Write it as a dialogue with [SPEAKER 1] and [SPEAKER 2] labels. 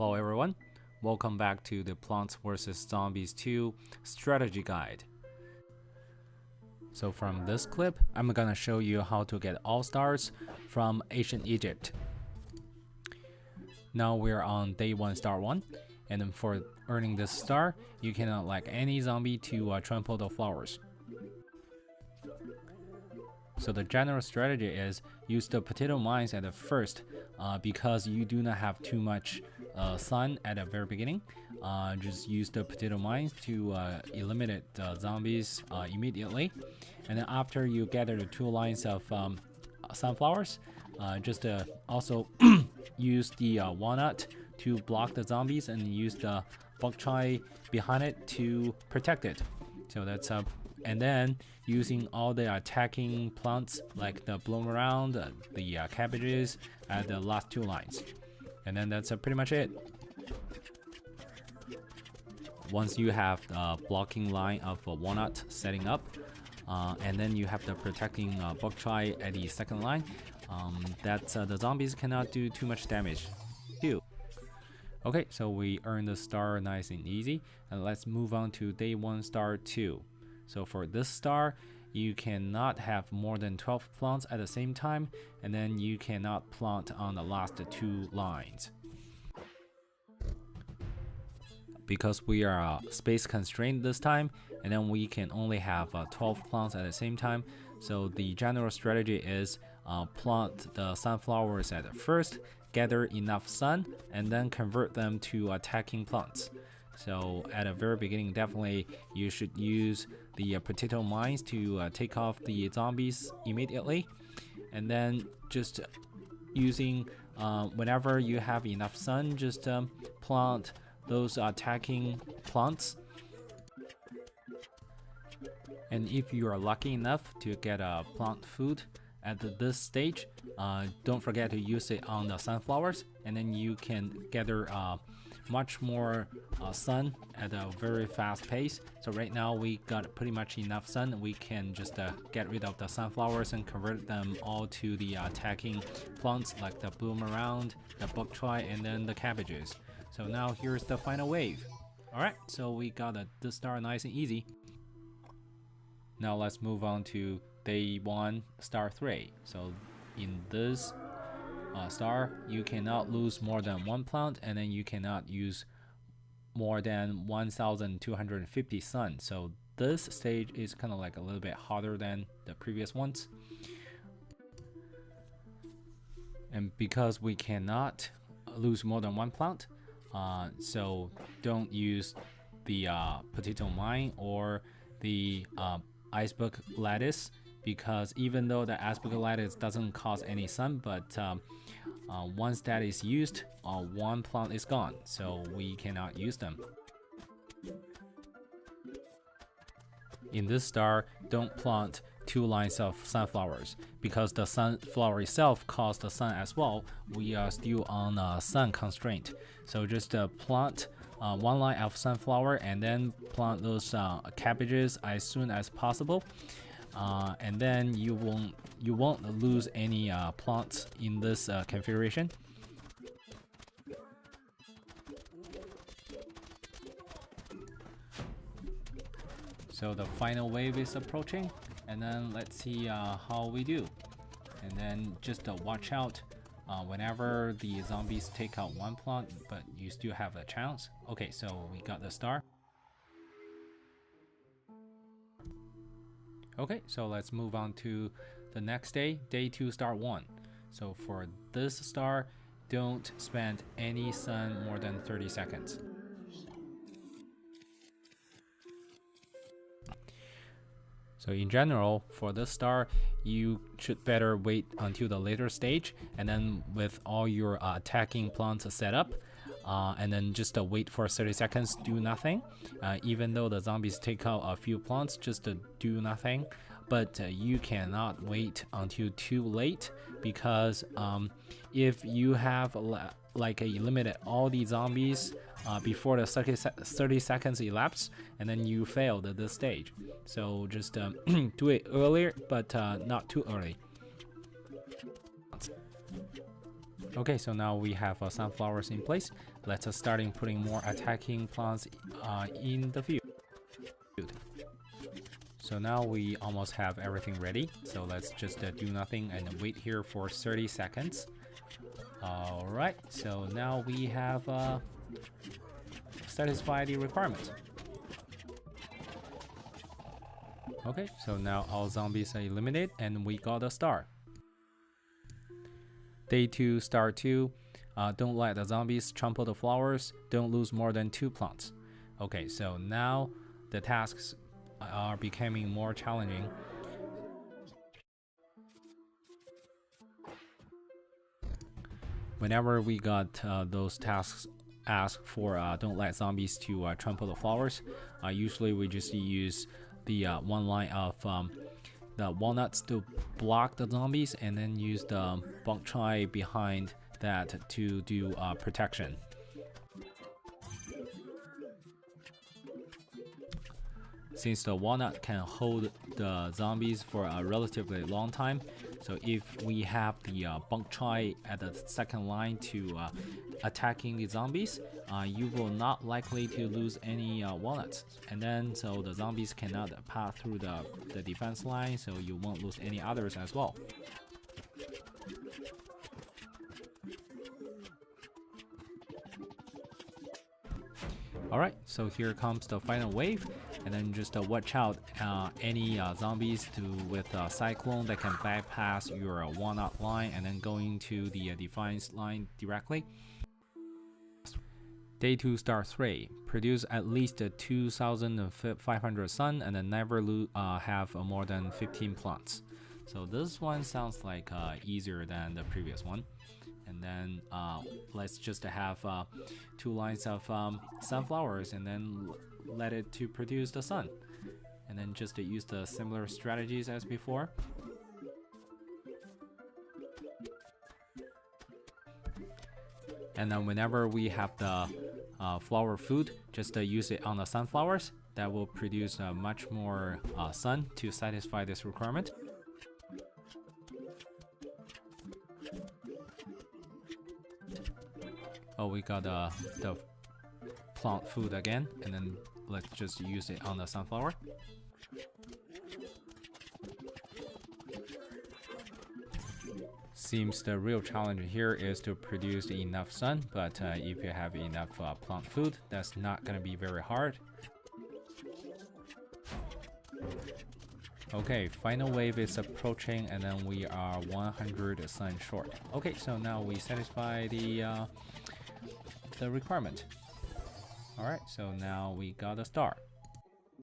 [SPEAKER 1] Hello everyone, welcome back to the Plants vs Zombies 2 strategy guide. So from this clip, I'm gonna show you how to get all stars from ancient Egypt. Now we're on day 1 star 1, and then for earning this star, you cannot like any zombie to trample the flowers. So the general strategy is use the potato mines at the first because you do not have too much sun at the very beginning. Just use the potato mines to eliminate zombies immediately. And then after you gather the 2 lines of sunflowers, just also use the walnut to block the zombies and use the bok choy behind it to protect it. So that's and then using all the attacking plants like the bloom around, the cabbages at the last 2 lines. And then that's pretty much it. Once you have the blocking line of walnut setting up, and then you have the protecting bok choy at the second line, the zombies cannot do too much damage too. Okay, so we earned the star nice and easy, and let's move on to day 1 star 2. So for this star, you cannot have more than 12 plants at the same time, and then you cannot plant on the last 2 lines. Because we are space constrained this time, and then we can only have 12 plants at the same time, so the general strategy is plant the sunflowers at first, gather enough sun, and then convert them to attacking plants. So at the very beginning, definitely you should use the potato mines to take off the zombies immediately, and then just using whenever you have enough sun, just plant those attacking plants. And if you are lucky enough to get a plant food at this stage, don't forget to use it on the sunflowers, and then you can gather much more sun at a very fast pace. So right now we got pretty much enough sun. We can just get rid of the sunflowers and convert them all to the attacking plants like the bloom around, the bok choy, and then the cabbages. So now here's the final wave. Alright, so we got this star nice and easy. Now let's move on to day 1 star 3. So in this star, you cannot lose more than 1 plant, and then you cannot use more than 1250 sun. So this stage is kind of like a little bit harder than the previous ones. And because we cannot lose more than 1 plant, so don't use the potato mine or the iceberg lattice, because even though the iceberg lattice doesn't cause any sun, but once that is used, 1 plant is gone, so we cannot use them. In this star, don't plant 2 lines of sunflowers, because the sunflower itself causes the sun as well. We are still on a sun constraint, so just plant 1 line of sunflower and then plant those cabbages as soon as possible. And then you won't lose any plants in this configuration. So the final wave is approaching, and then let's see how we do. And then just watch out whenever the zombies take out 1 plant, but you still have a chance. Okay, so we got the star. Okay, so let's move on to the next day, day 2 star 1. So for this star, don't spend any sun more than 30 seconds. So in general, for this star, you should better wait until the later stage, and then with all your attacking plants set up, and then just wait for 30 seconds, do nothing. Even though the zombies take out a few plants, just do nothing. But you cannot wait until too late, because if you have like eliminated all the zombies before the 30 seconds elapse, and then you failed at this stage. So just do it earlier, but not too early. Okay, so now we have sunflowers in place. Let's start putting more attacking plants in the field. So now we almost have everything ready. So let's just do nothing and wait here for 30 seconds. Alright, so now we have satisfied the requirement. Okay, so now all zombies are eliminated and we got a star. Day 2, star 2. Don't let the zombies trample the flowers. Don't lose more than 2 plants. Okay, so now the tasks are becoming more challenging. Whenever we got those tasks asked for don't let zombies to trample the flowers, usually we just use the one line of the walnuts to block the zombies and then use the bok choy behind that to do protection. Since the walnut can hold the zombies for a relatively long time, so if we have the bok choy at the second line to attacking the zombies, you will not likely to lose any walnuts, and then so the zombies cannot pass through the defense line, so you won't lose any others as well. Alright, so here comes the final wave, and then just watch out any zombies with cyclone that can bypass your walnut line and then going to the defense line directly. Day 2, star 3. Produce at least 2,500 sun and then never have more than 15 plants. So this one sounds like easier than the previous one. And then let's just have 2 lines of sunflowers and then let it to produce the sun. And then just to use the similar strategies as before. And then whenever we have the flower food, just use it on the sunflowers. That will produce much more sun to satisfy this requirement. Oh, we got the plant food again, and then let's just use it on the sunflower. Seems the real challenge here is to produce enough sun, but if you have enough plant food, that's not gonna be very hard. Okay, final wave is approaching, and then we are 100 sun short. Okay, so now we satisfy the requirement. Alright, so now we got a star.